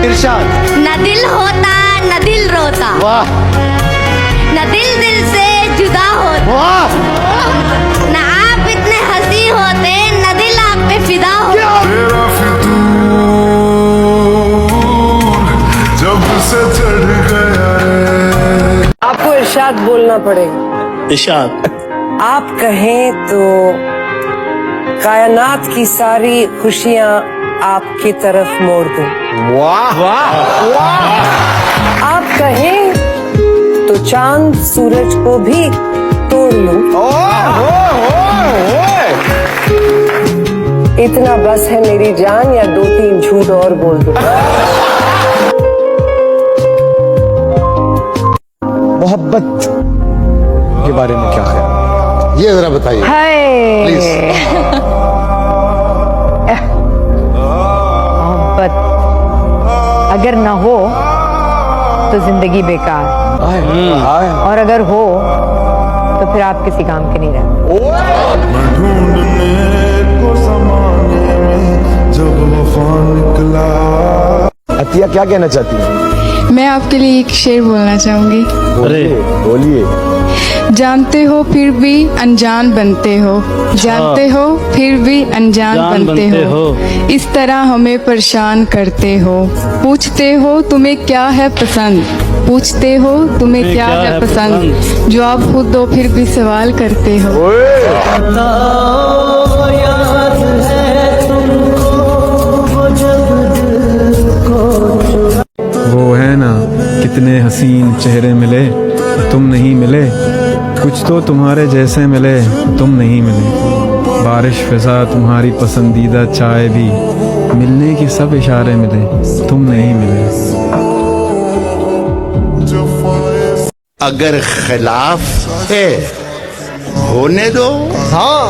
इरशाद। न दिल होता न दिल रोता, वाह न दिल दिल से जुदा होता, वाह। न आप इतने हंसी होते न दिल आप पे फिदा होता। तेरा फितूर जब से चढ़ गया है। आपको इरशाद बोलना पड़ेगा। इरशाद। आप कहें तो कायनात की सारी खुशियां आपकी तरफ मोड़ दूं। वाह वाह वाह। आप कहें तो चांद सूरज को भी तोड़ लूं। इतना बस है मेरी जान, या 2-3 झूठ और बोल दूं। मोहब्बत के बारे में क्या ख्याल, ये जरा बताइए प्लीज। मोहब्बत अगर ना हो तो जिंदगी बेकार, और अगर हो तो फिर आप किसी काम के नहीं रहे। मैं ढूंढने को ज़माने में जब वफा निकला। अतिया क्या कहना चाहती है? मैं आपके लिए एक शेर बोलना चाहूंगी। बोलिए बोलिए। जानते हो फिर भी अनजान बनते हो, जानते हो फिर भी अनजान बनते हो, इस तरह हमें परेशान करते हो। पूछते हो तुम्हें क्या है पसंद, पूछते हो तुम्हें क्या है पसंद, जो आप खुद दो फिर भी सवाल करते हो। वो है ना कितने हसीन चेहरे मिले, तुम नहीं मिले। कुछ तो तुम्हारे जैसे मिले, तुम नहीं मिले। बारिश फिजा तुम्हारी पसंदीदा चाय भी, मिलने के सब इशारे मिले, तुम नहीं मिले। अगर खिलाफ है होने दो। हाँ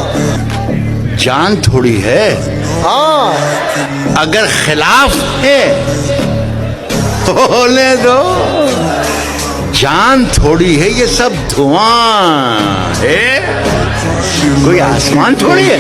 जान थोड़ी है। हाँ। अगर खिलाफ है होने दो। जान थोड़ी है, ये सब धुआं है, कोई आसमान थोड़ी है।